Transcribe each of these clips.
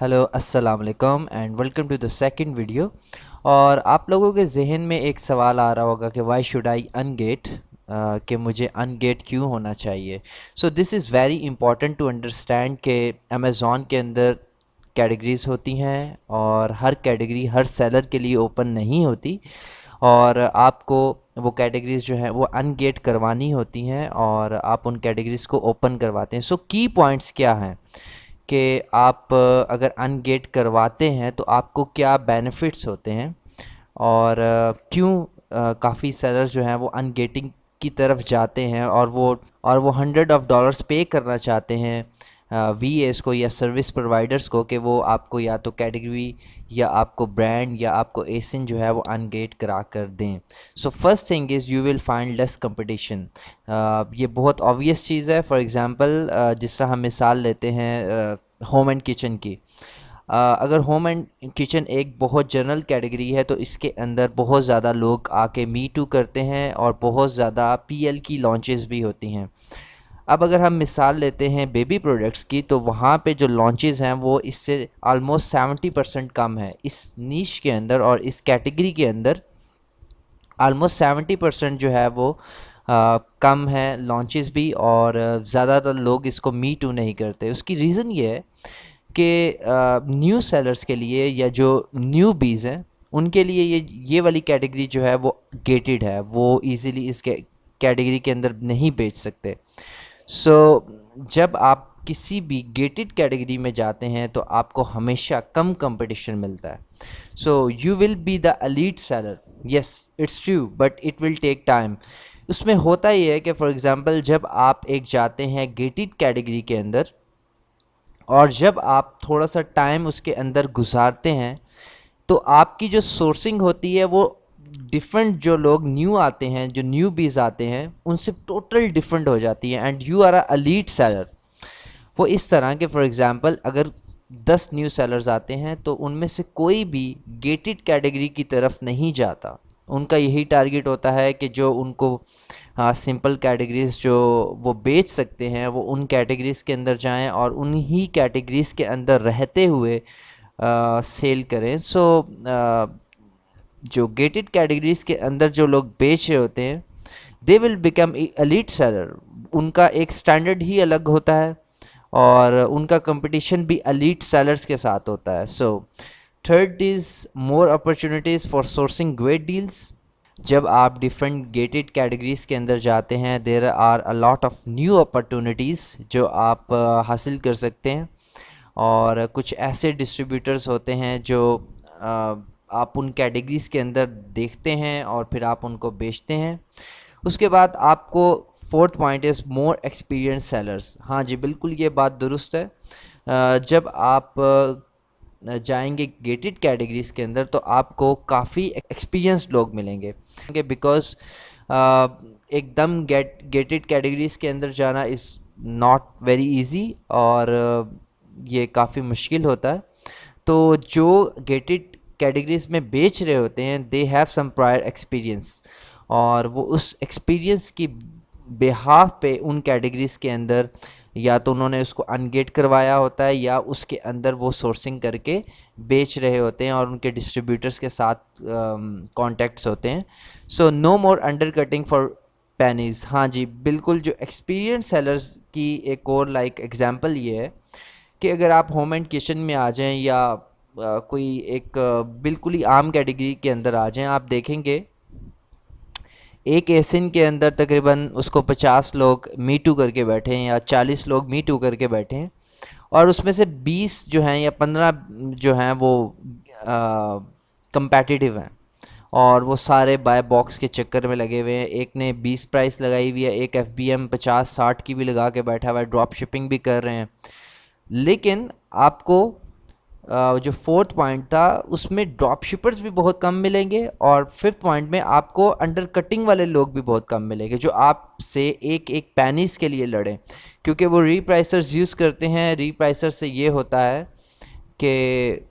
Hello अस्सलाम वालेकुम and welcome to the second video. और आप लोगों के जहन में एक सवाल आ रहा होगा कि वाई शुड आई अनगेट, कि मुझे अनगेट क्यों होना चाहिए। So this is very important to understand कि अमेज़ॉन के अंदर कैटेगरीज़ होती हैं और हर कैटेगरी हर सेलर के लिए ओपन नहीं होती, और आपको वो कैटेगरीज़ जो हैं वो अनगेट करवानी होती हैं और आप उन कैटेगरीज़ को ओपन करवाते हैं। सो की पॉइंट्स क्या हैं कि आप अगर अनगेट करवाते हैं तो आपको क्या बेनिफिट्स होते हैं, और क्यों काफ़ी सेलर्स जो हैं वो अनगेटिंग की तरफ जाते हैं और वो हंड्रेड ऑफ डॉलर्स पे करना चाहते हैं वी एस को या सर्विस प्रोवाइडर्स को कि वो आपको या तो कैटेगरी या आपको ब्रांड या आपको एसिन जो है वो अनगेट करा कर दें। So first thing is you will find less competition. ये बहुत ऑब्वियस चीज़ है। फॉर एग्ज़ाम्पल जिस तरह हम मिसाल लेते हैं होम एंड किचन की। अगर होम एंड किचन एक बहुत जनरल कैटेगरी है तो इसके अंदर बहुत ज़्यादा लोग आके मी टू करते हैं और बहुत ज़्यादा पीएल की लॉन्चेस भी होती हैं। अब अगर हम मिसाल लेते हैं बेबी प्रोडक्ट्स की, तो वहाँ पे जो लॉन्चेस हैं वो इससे ऑलमोस्ट 70% कम है। इस नीश के अंदर और इस कैटेगरी के अंदर ऑलमोस्ट 70% जो है वो कम है लॉन्चेस भी, और ज़्यादातर लोग इसको मी टू नहीं करते। उसकी रीज़न ये है कि न्यू सेलर्स के लिए या जो न्यू बीज़ हैं उनके लिए ये वाली कैटेगरी जो है वो गेटेड है, वो इजीली इस कैटेगरी के अंदर नहीं बेच सकते। सो जब आप किसी भी गेटेड कैटेगरी में जाते हैं तो आपको हमेशा कम कंपटीशन मिलता है। So you will be the elite seller, yes it's true, but it will take time. उसमें होता ही है कि फॉर एग्ज़ाम्पल जब आप एक जाते हैं गेटेड कैटेगरी के अंदर और जब आप थोड़ा सा टाइम उसके अंदर गुजारते हैं तो आपकी जो सोर्सिंग होती है वो डिफरेंट, जो लोग न्यू आते हैं, जो न्यू बीज आते हैं उनसे टोटल डिफरेंट हो जाती है and you are a lead seller. वो इस तरह के फॉर एग्जांपल अगर 10 न्यू सेलर्स आते हैं तो उनमें से कोई भी गेटेड कैटेगरी की तरफ नहीं जाता। उनका यही टारगेट होता है कि जो उनको सिंपल कैटेगरीज जो वो बेच सकते हैं वो उन कैटेगरीज़ के अंदर जाएं और उन्हीं कैटेगरीज़ के अंदर रहते हुए सेल करें। सो जो गेटेड कैटेगरीज़ के अंदर जो लोग बेच रहे होते हैं they will become elite seller. उनका एक स्टैंडर्ड ही अलग होता है और उनका कंपटीशन भी एलीट सेलर्स के साथ होता है। So third is more opportunities for sourcing great deals. जब आप डिफरेंट गेटेड कैटेगरीज़ के अंदर जाते हैं there are a lot of new opportunities जो आप हासिल कर सकते हैं, और कुछ ऐसे डिस्ट्रीब्यूटर्स होते हैं जो आप उन कैटेगरीज़ के अंदर देखते हैं और फिर आप उनको बेचते हैं। उसके बाद आपको fourth point is more experience sellers. हाँ जी, बिल्कुल ये बात दुरुस्त है। जब आप जाएंगे गेटेड कैटेगरीज़ के अंदर तो आपको काफ़ी एक्सपीरियंस्ड लोग मिलेंगे, बिकॉज एकदम गेटेड कैटेगरीज़ के अंदर जाना इज़ नॉट वेरी इजी, और ये काफ़ी मुश्किल होता है। तो जो गेटेड कैटेगरीज़ में बेच रहे होते हैं they have some prior experience, और वो उस एक्सपीरियंस की बेहाफ पे उन कैटेगरीज़ के अंदर या तो उन्होंने उसको अनगेट करवाया होता है या उसके अंदर वो सोर्सिंग करके बेच रहे होते हैं और उनके डिस्ट्रीब्यूटर्स के साथ कॉन्टैक्ट्स होते हैं। So no more undercutting for pennies. हाँ जी, बिल्कुल। जो एक्सपीरियंस सेलर्स की एक और एग्जांपल ये है कि अगर आप होम एंड किचन में आ जाएं या कोई एक बिल्कुल ही आम कैटेगरी के अंदर आ जाएं, आप देखेंगे एक एसिन के अंदर तकरीबन उसको 50 लोग मी टू करके बैठे हैं या 40 लोग मी टू करके बैठे हैं, और उसमें से 20 जो हैं या 15 जो हैं वो कंपेटिटिव हैं और वो सारे बाय बॉक्स के चक्कर में लगे हुए हैं। एक ने 20 प्राइस लगाई हुई है, एक FBM 50-60 की भी लगा के बैठा हुआ है, ड्रॉप शिपिंग भी कर रहे हैं। लेकिन आपको जो फोर्थ पॉइंट था उसमें ड्रॉप शिपर्स भी बहुत कम मिलेंगे, और फिफ्थ पॉइंट में आपको अंडर कटिंग वाले लोग भी बहुत कम मिलेंगे जो आपसे एक एक पैनीस के लिए लड़ें, क्योंकि वो रीप्राइसर्स यूज़ करते हैं। रीप्राइसर से ये होता है कि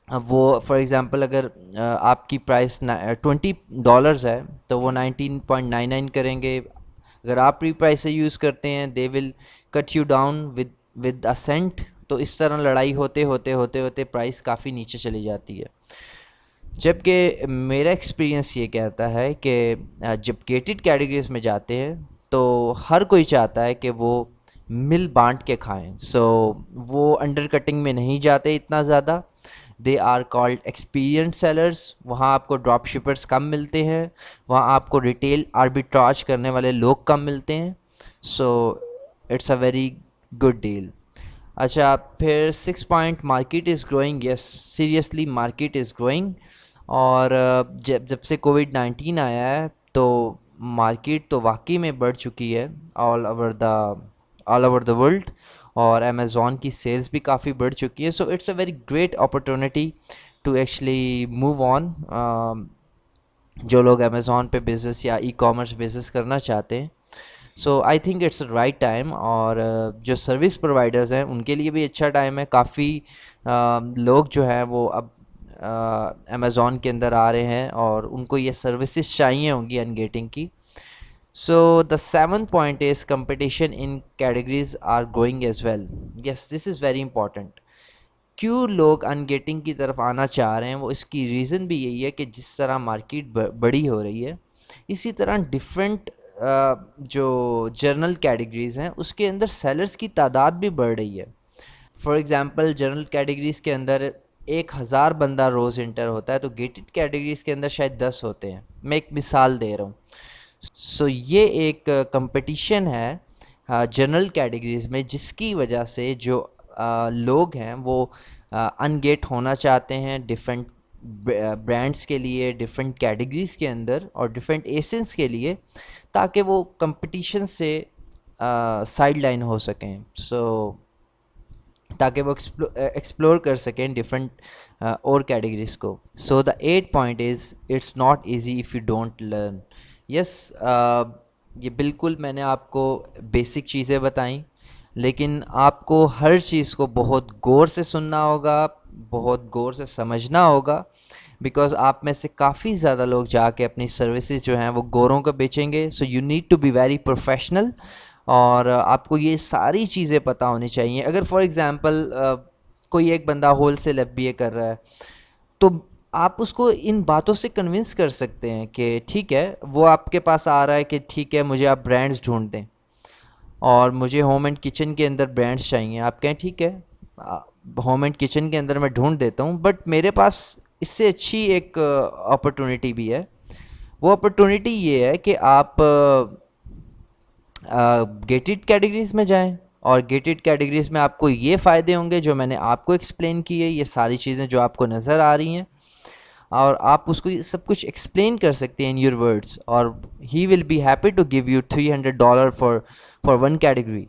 वो फॉर एग्ज़ाम्पल अगर आपकी प्राइस $20 है तो वो 19.99 करेंगे। अगर आप प्री प्राइस से यूज़ करते हैं they will cut you down with a cent تو اس طرح لڑائی ہوتے ہوتے ہوتے ہوتے پرائس کافی نیچے چلی جاتی ہے. جبکہ میرا ایکسپیرینس یہ کہتا ہے کہ جب گیٹڈ کیٹیگریز میں جاتے ہیں تو ہر کوئی چاہتا ہے کہ وہ مل بانٹ کے کھائیں. سو وہ انڈر کٹنگ میں نہیں جاتے اتنا زیادہ. They are called experience sellers. وہاں آپ کو ڈراپ شپرز کم ملتے ہیں, وہاں آپ کو ریٹیل آربیٹراج کرنے والے لوگ کم ملتے ہیں. So it's a very good deal. اچھا, پھر 6 point market is growing. Yes, seriously market is growing. اور جب سے کووڈ-19 آیا ہے تو مارکیٹ تو واقعی میں بڑھ چکی ہے آل اوور دا ورلڈ, اور امیزون کی سیلز بھی کافی بڑھ چکی ہے. So it's a very great opportunity to actually move on. جو لوگ امیزون پہ بزنس یا ای کامرس بزنس کرنا چاہتے ہیں, so I think it's right time. اور جو سروس پرووائڈرز ہیں ان کے لیے بھی اچھا ٹائم ہے. کافی لوگ جو ہیں وہ اب امیزون کے اندر آ رہے ہیں اور ان کو یہ سروسز چاہیے ہوں گی ان گیٹنگ کی. So the 7th point is competition in categories are going as well. Yes, this is very important. کیوں لوگ ان گیٹنگ کی طرف آنا چاہ رہے ہیں, وہ اس کی ریزن بھی یہی ہے کہ جس طرح مارکیٹ بڑی ہو رہی ہے اسی طرح ڈفرینٹ جو جرنل کیٹیگریز ہیں اس کے اندر سیلرز کی تعداد بھی بڑھ رہی ہے. فار ایگزامپل جنرل کیٹیگریز کے اندر 1000 بندہ روز انٹر ہوتا ہے, تو گیٹڈ کیٹیگریز کے اندر شاید 10 ہوتے ہیں. میں ایک مثال دے رہا ہوں. سو یہ ایک کمپٹیشن ہے جنرل کیٹیگریز میں, جس کی وجہ سے جو لوگ ہیں وہ ان گیٹ ہونا چاہتے ہیں ڈفرینٹ برانڈس کے لیے, ڈفرینٹ کیٹیگریز کے اندر اور ڈفرینٹ ایسنس کے لیے, تاکہ وہ کمپٹیشن سے سائڈ لائن ہو سکیں. سو تاکہ وہ ایکسپلور کر سکیں ڈفرینٹ اور کیٹیگریز کو. So the 8th point is it's not easy if you don't learn. Yes, یہ بالکل میں نے آپ کو بیسک چیزیں بتائیں, لیکن آپ کو ہر چیز کو بہت غور سے سننا ہوگا, بہت غور سے سمجھنا ہوگا, بیکاز آپ میں سے کافی زیادہ لوگ جا کے اپنی سروسز جو ہیں وہ گوروں کو بیچیں گے. So you need to be very professional, اور آپ کو یہ ساری چیزیں پتہ ہونی چاہیے. اگر فار ایگزامپل کوئی ایک بندہ ہول سیل ایف بی اے کر رہا ہے, تو آپ اس کو ان باتوں سے کنونس کر سکتے ہیں کہ ٹھیک ہے, وہ آپ کے پاس آ رہا ہے کہ ٹھیک ہے مجھے آپ برانڈز ڈھونڈ دیں اور مجھے ہوم اینڈ کچن کے اندر برانڈز چاہیے. آپ کہیں ٹھیک ہے ہوم اینڈ کچن کے اندر میں ڈھونڈ دیتا ہوں, بٹ میرے پاس اس سے اچھی ایک اپرچونیٹی بھی ہے. وہ اپرچونیٹی یہ ہے کہ آپ گیٹڈ کیٹیگریز میں جائیں, اور گیٹڈ کیٹیگریز میں آپ کو یہ فائدے ہوں گے جو میں نے آپ کو ایکسپلین کیے, یہ ساری چیزیں جو آپ کو نظر آ رہی ہیں, اور آپ اس کو یہ سب کچھ ایکسپلین کر سکتے ہیں ان یور ورڈس, اور he will be happy to give you $300 for one category.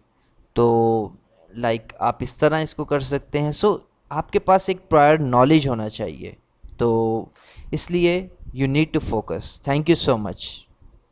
تو لائک آپ اس طرح اس کو کر سکتے ہیں. سو آپ کے پاس ایک پرائر نالج ہونا چاہیے, تو اس لیے you need to focus. Thank you so much.